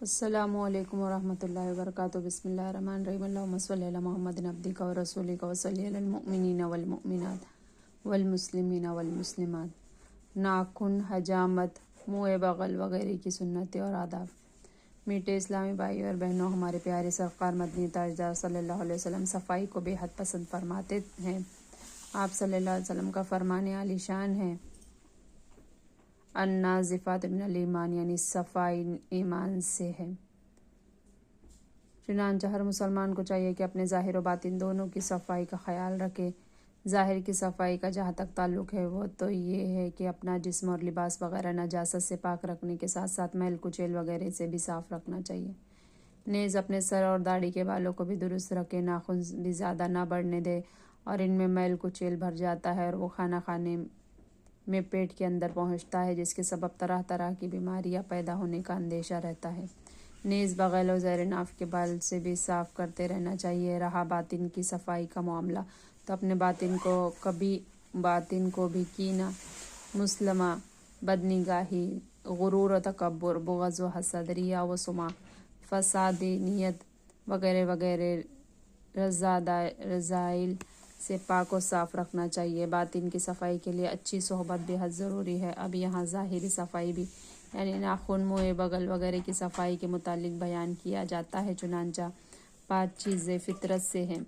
السلام علیکم ورحمۃ اللہ وبرکاتہ۔ بسم اللہ الرحمن الرحیم۔ اللہم صلی علی محمد عبدک ورسولک وصلی علی المؤمنین والمؤمنات والمسلمین والمسلمات۔ ناخن، حجامت، منہ بغل وغیرہ کی سنتیں اور آداب۔ میٹھے اسلامی بھائی اور بہنوں، ہمارے پیارے سرکار مدنی تاجدار صلی اللہ علیہ وسلم صفائی کو بے حد پسند فرماتے ہیں۔ آپ صلی اللہ علیہ وسلم کا فرمان عالی شان ہے، الناظفات من الایمان، یعنی صفائی ایمان سے ہے۔ چنانچہ ہر مسلمان کو چاہیے کہ اپنے ظاہر و باطن دونوں کی صفائی کا خیال رکھے۔ ظاہر کی صفائی کا جہاں تک تعلق ہے وہ تو یہ ہے کہ اپنا جسم اور لباس وغیرہ نجاست سے پاک رکھنے کے ساتھ ساتھ میل کچیل وغیرہ سے بھی صاف رکھنا چاہیے۔ نیز اپنے سر اور داڑھی کے بالوں کو بھی درست رکھے، ناخن بھی زیادہ نہ بڑھنے دے اور ان میں میل کچیل بھر جاتا ہے اور وہ کھانا کھانے میں پیٹ کے اندر پہنچتا ہے، جس کے سبب طرح طرح کی بیماریاں پیدا ہونے کا اندیشہ رہتا ہے۔ نیز بغل و زیر ناف کے بال سے بھی صاف کرتے رہنا چاہیے۔ رہا باطن کی صفائی کا معاملہ تو اپنے باطن کو بھی کینہ، مسلمہ، بدنگاہی، غرور و تکبر، بغض و حسد، ریا و سمعہ، فساد نیت وغیرہ وغیرہ رذائل سے پاک و صاف رکھنا چاہیے۔ باطن کی صفائی کے لیے اچھی صحبت بے حد ضروری ہے۔ اب یہاں ظاہری صفائی بھی یعنی ناخن، منہ بغل وغیرہ کی صفائی کے متعلق بیان کیا جاتا ہے۔ چنانچہ 5 چیزیں فطرت سے ہیں۔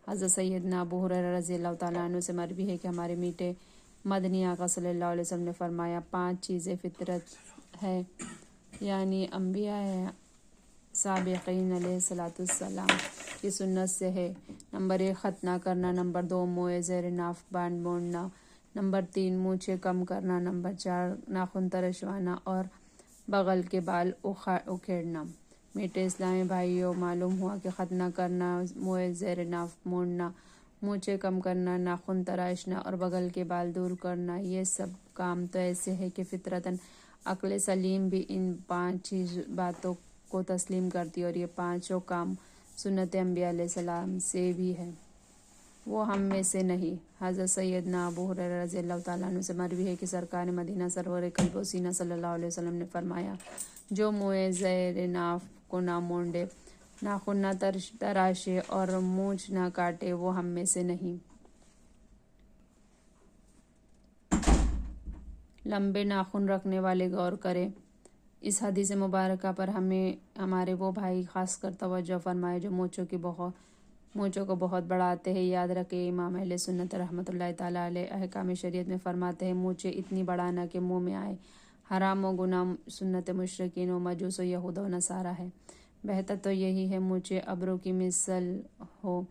حضرت سیدنا ابو ہریرہ رضی اللہ تعالیٰ عنہ سے مروی ہے کہ ہمارے میٹھے مدنی آقا صلی اللہ علیہ وسلم نے فرمایا، 5 چیزیں فطرت ہے، یعنی انبیاء سابقین علیہ السلام کی سنت سے ہے۔ نمبر 1 ختنہ کرنا، نمبر 2 منہ زیر ناف بانڈ موڑنا، نمبر 3 مونچھیں کم کرنا، نمبر 4 ناخن ترشوانا اور بغل کے بال اکھیڑنا۔ میٹھے اسلامی بھائیوں، معلوم ہوا کہ ختنہ کرنا، منہ زیر ناف موڑنا، مونچھیں کم کرنا، ناخن تراشنا اور بغل کے بال دور کرنا، یہ سب کام تو ایسے ہے کہ فطرتاً عقل سلیم بھی ان 5 باتوں کو تسلیم کرتی، اور یہ 5 کام سنت انبیاء علیہ السلام سے بھی ہے، وہ ہم میں سے نہیں۔ حضرت سیدنا ابو ہریرہ رضی اللہ تعالیٰ عنہ سے مروی ہے کہ سرکار مدینہ سرور قلب و سینہ صلی اللہ علیہ وسلم نے فرمایا، جو منہ زیر ناف کو نہ مونڈے، ناخن نہ تراشے اور مونچھ نہ کاٹے، وہ ہم میں سے نہیں۔ لمبے ناخن رکھنے والے غور کریں۔ اس حدیث مبارکہ پر ہمارے وہ بھائی خاص کر توجہ فرمائے جو مونچھوں کو بہت بڑھاتے ہیں۔ یاد رکھیں، امام اہل سنت رحمۃ اللہ تعالیٰ علیہ احکام شریعت میں فرماتے ہیں، مونچھیں اتنی بڑھانا کہ منہ میں آئے۔ حرام و گناہ سنت مشرکین و مجوس و یہود و نصارہ ہے۔ بہتر تو یہی ہے مونچھیں ابرو کی مثل ہو۔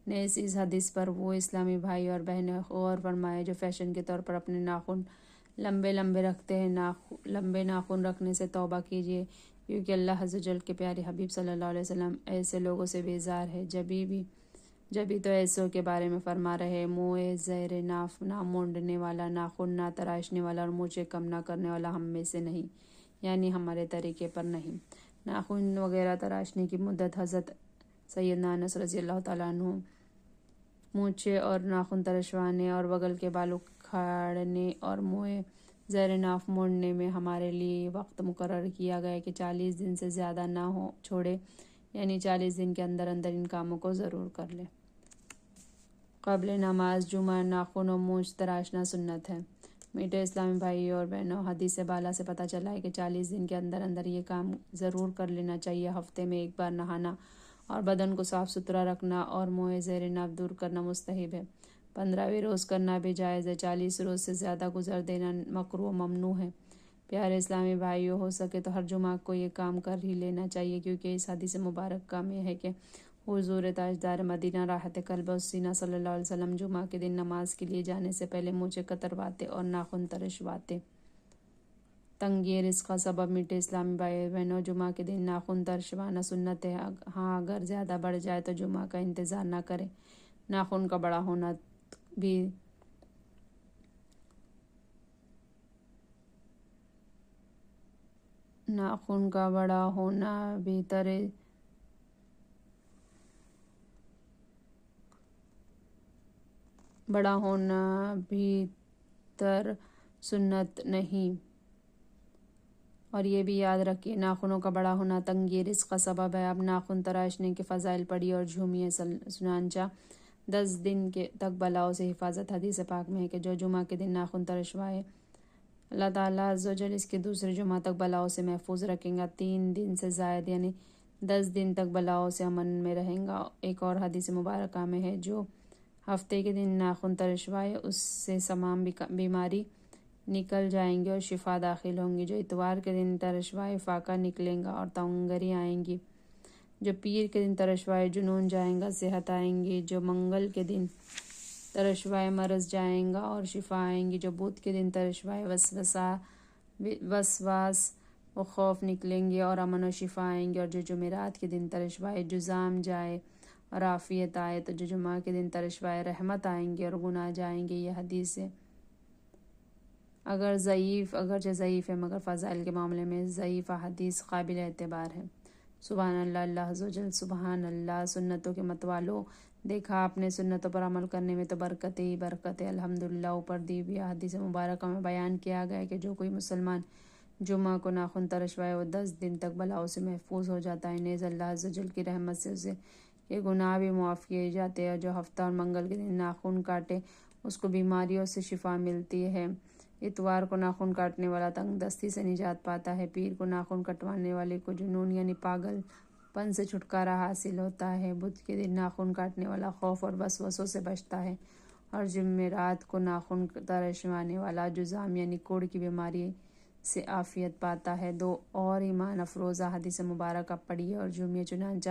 نیز اس حدیث پر وہ اسلامی بھائی اور بہنیں غور فرمائے جو فیشن کے طور پر اپنے ناخن لمبے لمبے رکھتے ہیں۔ لمبے ناخن رکھنے سے توبہ کیجیے، کیونکہ اللہ عز و جل کے پیارے حبیب صلی اللہ علیہ وسلم ایسے لوگوں سے بیزار ہے۔ جبھی تو ایسوں کے بارے میں فرما رہے، منہ زیر ناف نہ مونڈنے والا، ناخن نہ تراشنے والا اور مونچھیں کم نہ کرنے والا ہم میں سے نہیں، یعنی ہمارے طریقے پر نہیں۔ ناخن وغیرہ تراشنے کی مدت حضرت سیدنا انس رضی اللہ تعالیٰ عنہ، مونچھیں اور ناخن ترشوانے اور بغل کے بال اکھاڑنے اور منہ زیر ناف موڑنے میں ہمارے لیے وقت مقرر کیا گیا کہ 40 دن سے زیادہ نہ چھوڑے، یعنی 40 دن کے اندر اندر ان کاموں کو ضرور کر لے۔ قبل نماز جمعہ ناخن و مونچھ تراشنا سنت ہے۔ میٹھے اسلامی بھائیوں اور بہنوں، حدیث بالا سے پتہ چلا ہے کہ 40 دن کے اندر اندر یہ کام ضرور کر لینا چاہیے۔ ہفتے میں 1 بار نہانا اور بدن کو صاف ستھرا رکھنا اور منہ زیر ناف دور کرنا مستحب ہے۔ 15ویں روز کرنا بھی جائز ہے۔ 40 روز سے زیادہ گزر دینا مکروہ و ممنوع ہے۔ پیارے اسلامی بھائیوں، ہو سکے تو ہر جمعہ کو یہ کام کر ہی لینا چاہیے، کیونکہ اس حدیث مبارکہ میں ہے کہ حضور تاجدار مدینہ راحت قلب و سینہ صلی اللہ علیہ وسلم جمعہ کے دن نماز کے لیے جانے سے پہلے مونچھیں کترواتے اور ناخن ترشواتے۔ تنگی رزق کا سبب میٹھے اسلامی بھائی بہنوں، جمعہ کے دن ناخن ترشوانا سنت ہے۔ ہاں، اگر زیادہ بڑھ جائے تو جمعہ کا انتظار نہ کریں۔ ناخن کا بڑا ہونا بھی تر سنت نہیں، اور یہ بھی یاد رکھیے ناخنوں کا بڑا ہونا تنگی رزق کا سبب ہے۔ اب ناخن تراشنے کے فضائل پڑھی اور جھومیے۔ چنانچہ 10 دن کے تک بلاؤں سے حفاظت حدیث پاک میں ہے کہ جو جمعہ کے دن ناخن ترشوائے اللہ تعالیٰ عز و جل اس کے دوسرے جمعہ تک بلاؤں سے محفوظ رکھیں گا۔ 3 دن سے زائد یعنی 10 دن تک بلاؤں سے امن میں رہیں گا۔ ایک اور حدیث مبارکہ میں ہے جو ہفتے کے دن ناخن ترشوائے اس سے تمام بیماری نکل جائیں گی اور شفا داخل ہوں گی۔ جو اتوار کے دن ترشوائے فاقہ نکلیں گا اور تونگری آئیں گی۔ جو پیر کے دن ترشوائے جنون جائیں گا، صحت آئیں گی۔ جو منگل کے دن ترشوائے مرض جائیں گا اور شفا آئیں گی۔ جو بدھ کے دن ترشوائے وسواس و خوف نکلیں گے اور امن و شفا آئیں گے۔ اور جو جمعرات کے دن ترشوائے جزام جائے اور عافیت آئے، تو جو جمعہ کے دن ترشوائے رحمت آئیں گے اور گناہ جائیں گے۔ یہ حدیث ہے اگرچہ ضعیف ہے مگر فضائل کے معاملے میں ضعیف حدیث قابل اعتبار ہے۔ سبحان اللہ، اللہ عز و جل، سبحان اللہ۔ سنتوں کے متوالو، دیکھا آپ نے سنتوں پر عمل کرنے میں تو برکت ہی برکت ہے۔ الحمدللہ۔ اوپر دی ہوئی حدیث مبارکہ میں بیان کیا گیا ہے کہ جو کوئی مسلمان جمعہ کو ناخن ترشوائے وہ 10 دن تک بلاؤں سے محفوظ ہو جاتا ہے۔ نیز اللہ عز و جل کی رحمت سے اسے کے گناہ بھی معاف کیے جاتے ہیں۔ اور جو ہفتہ اور منگل کے دن ناخن کاٹے اس کو بیماریوں سے شفا ملتی ہے۔ اتوار کو ناخن کاٹنے والا تنگ دستی سے نجات پاتا ہے۔ پیر کو ناخن کٹوانے والے کو جنون یعنی پاگل پن سے چھٹکارا حاصل ہوتا ہے۔ بدھ کے دن ناخن کاٹنے والا خوف اور وسوسوں سے بچتا ہے۔ اور جمعرات کو ناخن ترشوانے والا جزام یعنی کوڑ کی بیماری سے عافیت پاتا ہے۔ 2 اور ایمان افروزہ حدیث مبارکہ پڑھی اور جھومیے۔ چنانچہ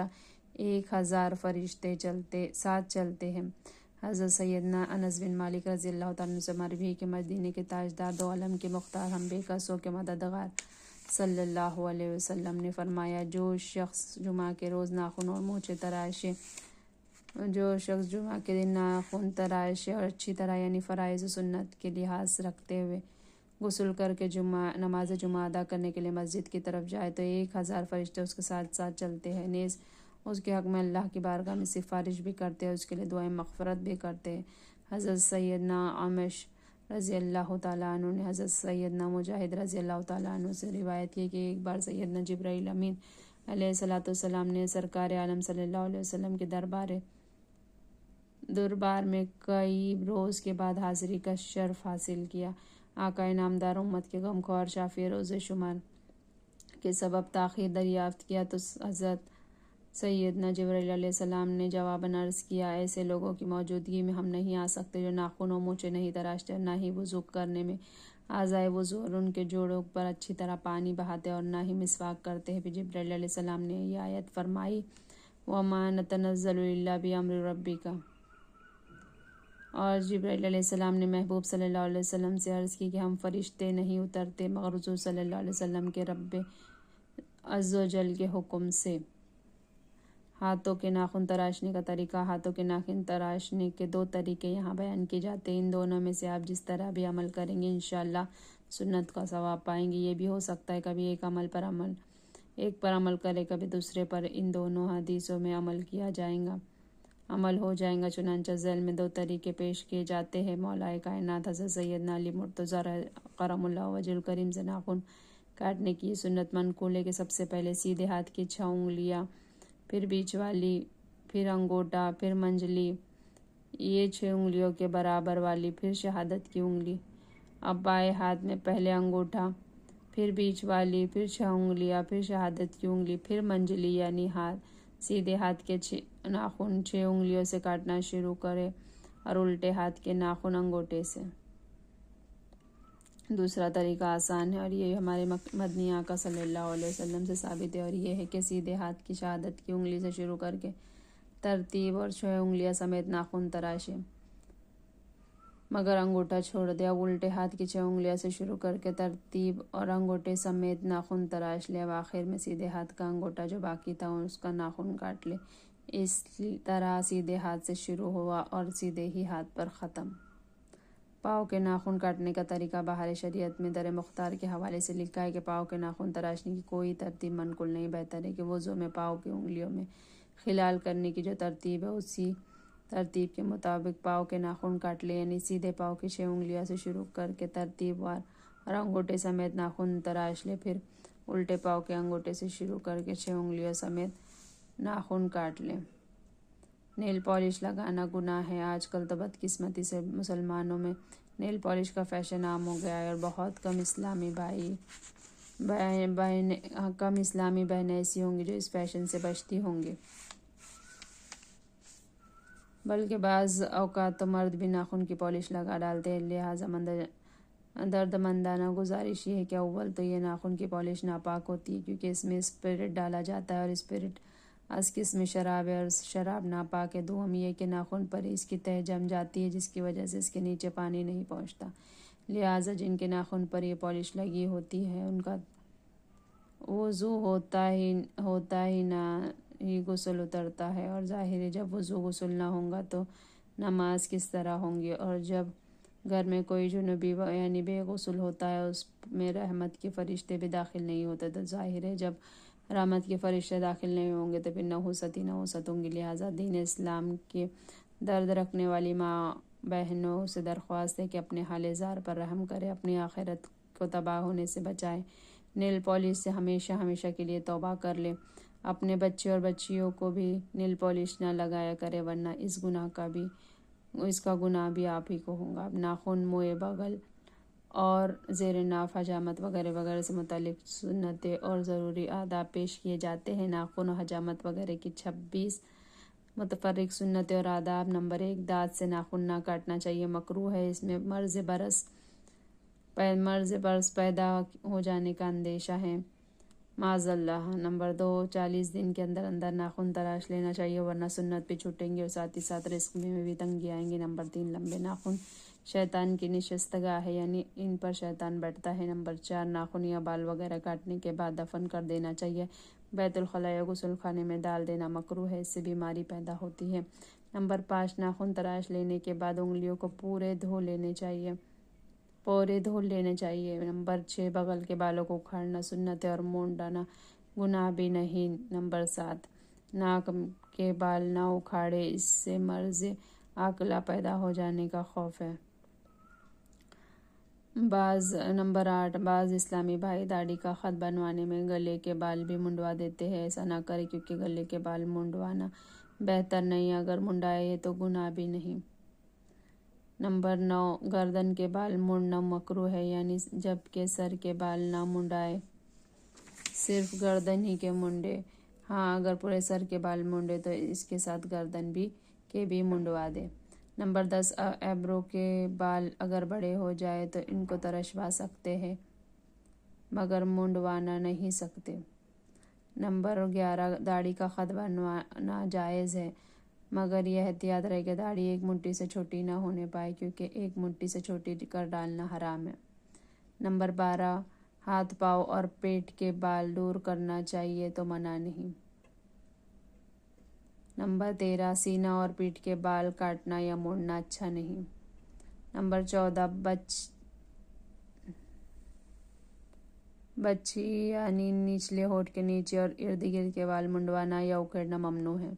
1000 فرشتے ساتھ چلتے ہیں۔ حضرت سیدنا انس بن مالک رضی اللہ تعالیٰ عنہ سے مروی کہ مدینے کے تاجدار، دو عالم کے مختار، ہم بے کسوں کے مددگار صلی اللہ علیہ وسلم نے فرمایا، جو شخص جمعہ کے روز ناخن اور مونچھیں جمعہ کے دن ناخن تراشے اور اچھی طرح یعنی فرائض و سنت کے لحاظ رکھتے ہوئے غسل کر کے نماز جمعہ ادا کرنے کے لیے مسجد کی طرف جائے تو 1000 فرشتے اس کے ساتھ ساتھ چلتے ہیں۔ نیز اس کے حق میں اللہ کی بارگاہ میں سفارش بھی کرتے ہیں، اس کے لیے دعائیں مغفرت بھی کرتے ہیں۔ حضرت سیدنا عامش رضی اللہ تعالیٰ عنہ نے حضرت سیدنا مجاہد رضی اللہ تعالیٰ عنہ سے روایت کی کہ ایک بار سیدنا جبرائیل امین علیہ الصلوۃ والسلام نے سرکار عالم صلی اللہ علیہ وسلم کے دربار میں کئی روز کے بعد حاضری کا شرف حاصل کیا۔ آقا انعامدار امت کے غمخوار شافی روز شمار کے سبب تاخیر دریافت کیا تو حضرت سیدنا جبرائیل علیہ السلام نے جواباً عرض کیا، ایسے لوگوں کی موجودگی میں ہم نہیں آ سکتے جو ناخن و مونچھیں نہیں تراشتے اور نہ ہی وضو کرنے میں اعضائے وضو اور ان کے جوڑوں پر اچھی طرح پانی بہاتے اور نہ ہی مسواک کرتے ہیں۔ پھر جبرائیل علیہ السلام نے یہ آیت فرمائی، وَمَا نَتَنَزَّلُ إِلَّا بِأَمْرِ رَبِّكَ۔ اور جبرائیل علیہ السلام نے محبوب صلی اللہ علیہ وسلم سے عرض کی کہ ہم فرشتے نہیں اترتے مگر حضور صلی اللہ علیہ وسلم کے رب عز و جل کے حکم سے۔ ہاتھوں کے ناخن تراشنے کا طریقہ۔ ہاتھوں کے ناخن تراشنے کے 2 طریقے یہاں بیان کیے جاتے ہیں۔ ان دونوں میں سے آپ جس طرح بھی عمل کریں گے انشاءاللہ سنت کا ثواب پائیں گے۔ یہ بھی ہو سکتا ہے کبھی ایک پر عمل کرے کبھی دوسرے پر، ان دونوں حدیثوں میں عمل ہو جائے گا۔ چنانچہ ذیل میں 2 طریقے پیش کیے جاتے ہیں۔ مولا کائنات حضرت سیدنا علی مرتضیٰ کرم اللہ وجہ الکریم سے ناخن کاٹنے کی سنت منقول ہے کہ سب سے پہلے سیدھے ہاتھ کی 6 انگلیاں، پھر بیچ والی، پھر انگوٹھا، پھر منجلی، یہ 6 انگلیوں کے برابر والی، پھر شہادت کی انگلی۔ اب بائیں ہاتھ میں پہلے انگوٹھا، پھر بیچ والی، پھر 6 انگلیاں، پھر شہادت کی انگلی، پھر منجلی یعنی سیدھے ہاتھ کے ناخن 6 انگلیوں سے کاٹنا شروع کرے اور الٹے ہاتھ کے ناخن انگوٹھے سے۔ دوسرا طریقہ آسان ہے اور یہ ہمارے مدنی آقا صلی اللہ علیہ وسلم سے ثابت ہے اور یہ ہے کہ سیدھے ہاتھ کی شہادت کی انگلی سے شروع کر کے ترتیب اور 6 انگلیاں سمیت ناخن تراشے مگر انگوٹھا چھوڑ دے۔ اب الٹے ہاتھ کی 6 انگلیاں سے شروع کر کے ترتیب اور انگوٹھے سمیت ناخن تراش لے۔ اب آخر میں سیدھے ہاتھ کا انگوٹھا جو باقی تھا اس کا ناخن کاٹ لے۔ اس طرح سیدھے ہاتھ سے شروع ہوا اور سیدھے ہی ہاتھ پر ختم۔ پاؤں کے ناخن کاٹنے کا طریقہ۔ بہار شریعت میں در مختار کے حوالے سے لکھا ہے کہ پاؤں کے ناخن تراشنے کی کوئی ترتیب منقول نہیں، بہتر ہے کہ وضو میں پاؤں کی انگلیوں میں خلال کرنے کی جو ترتیب ہے اسی ترتیب کے مطابق پاؤں کے ناخن کاٹ لے، یعنی سیدھے پاؤں کی 6 انگلیوں سے شروع کر کے ترتیب وار اور انگوٹھے سمیت ناخن تراش لے، پھر الٹے پاؤں کے انگوٹھے سے شروع کر کے 6 انگلیوں سمیت ناخن کاٹ لیں۔ نیل پالش لگانا گناہ ہے۔ آج کل تو بدقسمتی سے مسلمانوں میں نیل پالش کا فیشن عام ہو گیا ہے، اور بہت کم اسلامی بہنیں ایسی ہوں گی جو اس فیشن سے بچتی ہوں گی، بلکہ بعض اوقات تو مرد بھی ناخن کی پالش لگا ڈالتے ہیں۔ لہٰذا دردمندانہ گزارش یہ ہے کہ اول تو یہ ناخن کی پالش ناپاک ہوتی ہے، کیونکہ اس میں اسپرٹ ڈالا جاتا ہے، اور اسپرٹ از قسم شراب ہے، اور شراب ناپاک ہے۔ دوم یہ کہ ناخن پر اس کی تہ جم جاتی ہے، جس کی وجہ سے اس کے نیچے پانی نہیں پہنچتا۔ لہٰذا جن کے ناخن پر یہ پالش لگی ہوتی ہے ان کا وضو ہوتا ہی نہ ہی غسل اترتا ہے، اور ظاہر ہے جب وضو غسل نہ ہوگا تو نماز کس طرح ہوں گی؟ اور جب گھر میں کوئی جنوبی یعنی بے غسل ہوتا ہے، اس میں رحمت کے فرشتے بھی داخل نہیں ہوتے، تو ظاہر ہے جب رحمت کے فرشتے داخل نہیں ہوں گے تو پھر نحوست ہی نحوست ہوں گی۔ لہٰذا دین اسلام کے درد رکھنے والی ماں بہنوں سے درخواست ہے کہ اپنے حال زار پر رحم کرے، اپنی آخرت کو تباہ ہونے سے بچائے، نیل پالش سے ہمیشہ ہمیشہ کے لیے توبہ کر لے، اپنے بچے اور بچیوں کو بھی نیل پالش نہ لگایا کرے، ورنہ اس کا گناہ بھی آپ ہی کو ہوگا۔ ناخن، منہ، بغل اور زیر ناف حجامت وغیرہ وغیرہ سے متعلق سنتیں اور ضروری آداب پیش کیے جاتے ہیں۔ ناخن و حجامت وغیرہ کی 26 متفرق سنتیں اور آداب۔ نمبر 1، دانت سے ناخن نہ کاٹنا چاہیے، مکروہ ہے، اس میں مرض برس پیدا ہو جانے کا اندیشہ ہے، معاذ اللہ۔ نمبر 2، 40 دن کے اندر اندر ناخن تراش لینا چاہیے، ورنہ سنت بھی چھوٹیں گی اور ساتھ ہی ساتھ رزق میں بھی تنگی آئیں گی۔ نمبر 3، لمبے ناخن شیطان کی نشستگاہ ہے، یعنی ان پر شیطان بیٹھتا ہے۔ نمبر 4، ناخن یا بال وغیرہ کاٹنے کے بعد دفن کر دینا چاہیے، بیت الخلاء یا غسل خانے میں ڈال دینا مکروہ ہے، اس سے بیماری پیدا ہوتی ہے۔ نمبر 5، ناخن تراش لینے کے بعد انگلیوں کو پورے دھو لینے چاہیے۔ نمبر 6، بغل کے بالوں کو اکھاڑنا سنت ہے اور مونڈنا گناہ بھی نہیں۔ نمبر 7، ناک کے بال نہ اکھاڑے، اس سے مرض عاقلہ پیدا ہو جانے کا خوف ہے۔ نمبر 8، بعض اسلامی بھائی داڑھی کا خط بنوانے میں گلے کے بال بھی منڈوا دیتے ہیں، ایسا نہ کریں، کیونکہ گلے کے بال منڈوانا بہتر نہیں، اگر منڈائے تو گناہ بھی نہیں۔ نمبر 9، گردن کے بال مونڈنا مکروہ ہے، یعنی جبکہ سر کے بال نہ منڈائے، صرف گردن ہی کے مونڈے۔ ہاں، اگر پورے سر کے بال مونڈے تو اس کے ساتھ گردن کے بھی منڈوا دے۔ نمبر 10، ایبرو کے بال اگر بڑے ہو جائے تو ان کو ترشوا سکتے ہیں، مگر منڈوانا نہیں سکتے۔ نمبر 11، داڑھی کا خط بنوانا جائز ہے، مگر یہ احتیاط رہے کہ داڑھی ایک مٹھی سے چھوٹی نہ ہونے پائے، کیونکہ ایک مٹھی سے چھوٹی کر ڈالنا حرام ہے۔ نمبر 12، ہاتھ، پاؤں اور پیٹ کے بال دور کرنا چاہیے تو منع نہیں۔ نمبر 13، سینہ اور پیٹھ کے بال کاٹنا یا موڑنا اچھا نہیں۔ نمبر 14، بچھی یعنی نچلے ہونٹ کے نیچے اور ارد گرد کے بال منڈوانا یا اکھیڑنا ممنوع ہے۔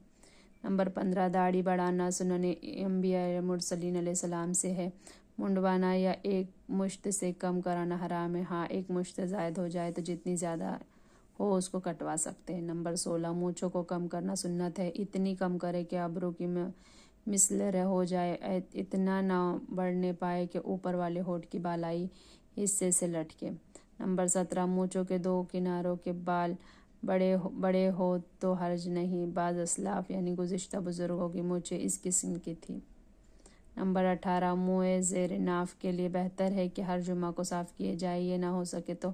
نمبر 15، داڑھی بڑھانا سنن انبیاء مرسلین علیہ السلام سے ہے، منڈوانا یا ایک مشت سے کم کرانا حرام ہے۔ ہاں، ایک مشت سے زائد ہو جائے تو جتنی زیادہ ہو اس کو کٹوا سکتے ہیں۔ نمبر 16، مونچھوں کو کم کرنا سنت ہے، اتنی کم کرے کہ ابرو کی مثل ہو جائے، اتنا نہ بڑھنے پائے کہ اوپر والے ہونٹ کی بالائی حصے سے لٹکے۔ نمبر 17، مونچھوں کے 2 کناروں کے بال بڑے ہو تو حرج نہیں، بعض اسلاف یعنی گزشتہ بزرگوں کی مونچھیں اس قسم کی تھی۔ نمبر 18، منہ زیر ناف کے لیے بہتر ہے کہ ہر جمعہ کو صاف کیے جائے، یہ نہ ہو سکے تو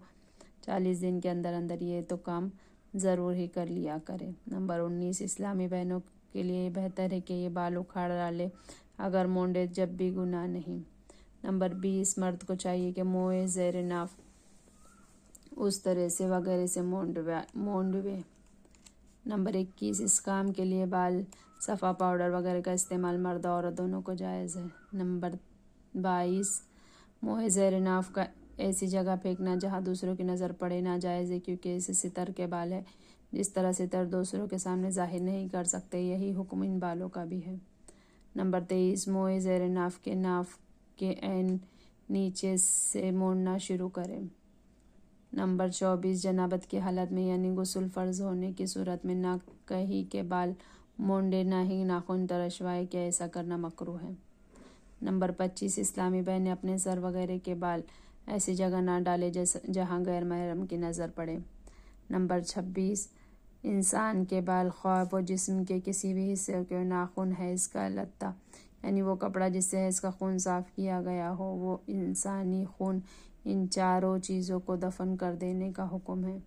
40 دن کے اندر اندر یہ تو کام ضرور ہی کر لیا کرے۔ نمبر 19، اسلامی بہنوں کے لیے یہ بہتر ہے کہ یہ بال اکھاڑ ڈالے، اگر مونڈے جب بھی گناہ نہیں۔ نمبر 20، مرد کو چاہیے کہ منہ زیر ناف اس طرح سے وغیرہ سے مونڈوے۔ نمبر 21، اس کام کے لیے بال صفا پاؤڈر وغیرہ کا استعمال مرد اور عورت دونوں کو جائز ہے۔ نمبر 22، منہ زیر ناف کا ایسی جگہ پھینکنا جہاں دوسروں کی نظر پڑے ناجائز ہے، کیونکہ اسے ستر کے بال ہے، جس طرح ستر دوسروں کے سامنے ظاہر نہیں کر سکتے، یہی حکم ان بالوں کا بھی ہے۔ نمبر 23، منہ زیر ناف کے عین نیچے سے مونڈنا شروع کریں۔ نمبر 24 جنابت کی حالت میں یعنی غسل فرض ہونے کی صورت میں نہ کہی کے بال مونڈے نہ ہی ناخن ترشوائے کہ ایسا کرنا مکروہ ہے۔ نمبر 25 اسلامی بہنیں اپنے سر وغیرہ کے بال ایسی جگہ نہ ڈالے جہاں غیر محرم کی نظر پڑے۔ نمبر 26 انسان کے بال خواہ وہ جسم کے کسی بھی حصے کے ناخن حیض کا لتہ یعنی وہ کپڑا جس سے حیض کا خون صاف کیا گیا ہو، وہ انسانی خون، ان چاروں چیزوں کو دفن کر دینے کا حکم ہے۔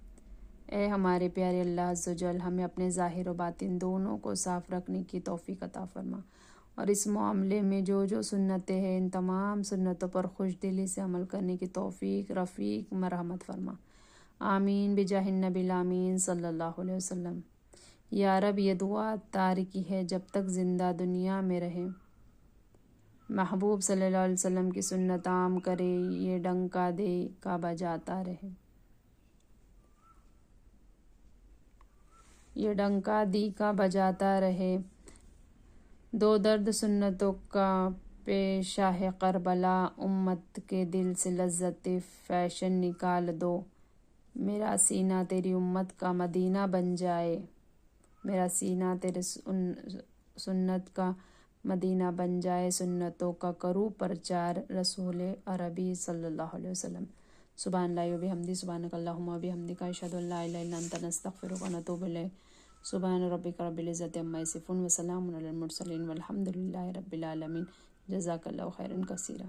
اے ہمارے پیارے اللہ عز و جل، ہمیں اپنے ظاہر و باطن دونوں کو صاف رکھنے کی توفیق عطا فرما، اور اس معاملے میں جو سنتیں ہیں ان تمام سنتوں پر خوش دلی سے عمل کرنے کی توفیق رفیق مرحمت فرما، آمین بجاہ النبی الامین صلی اللہ علیہ وسلم۔ یا رب یہ دعا طاری کی ہے جب تک زندہ دنیا میں رہے، محبوب صلی اللہ علیہ وسلم کی سنت عام کرے، یہ ڈنکا دے کا بجاتا رہے، یہ ڈنکا دی کا بجاتا رہے، دو درد سنتوں کا پیشہ کربلا، امت کے دل سے لذت فیشن نکال دو، میرا سینہ تیری امت کا مدینہ بن جائے، میرا سینہ تیرے سنت کا مدینہ بن جائے، سنتوں کا کرو پرچار، رسول عربی صلی اللہ علیہ وسلم۔ سبحان اللہ و بحمدہ، سبحانک اللہم و بحمدک، اشہد ان لا الہ الا انت، نستغفرک و نتوب الیک۔ سبحان ربک رب العزۃ عما یصفون و سلام علی المرسلین والحمد للہ رب العالمین۔ جزاک اللہ خیرا کثیرا۔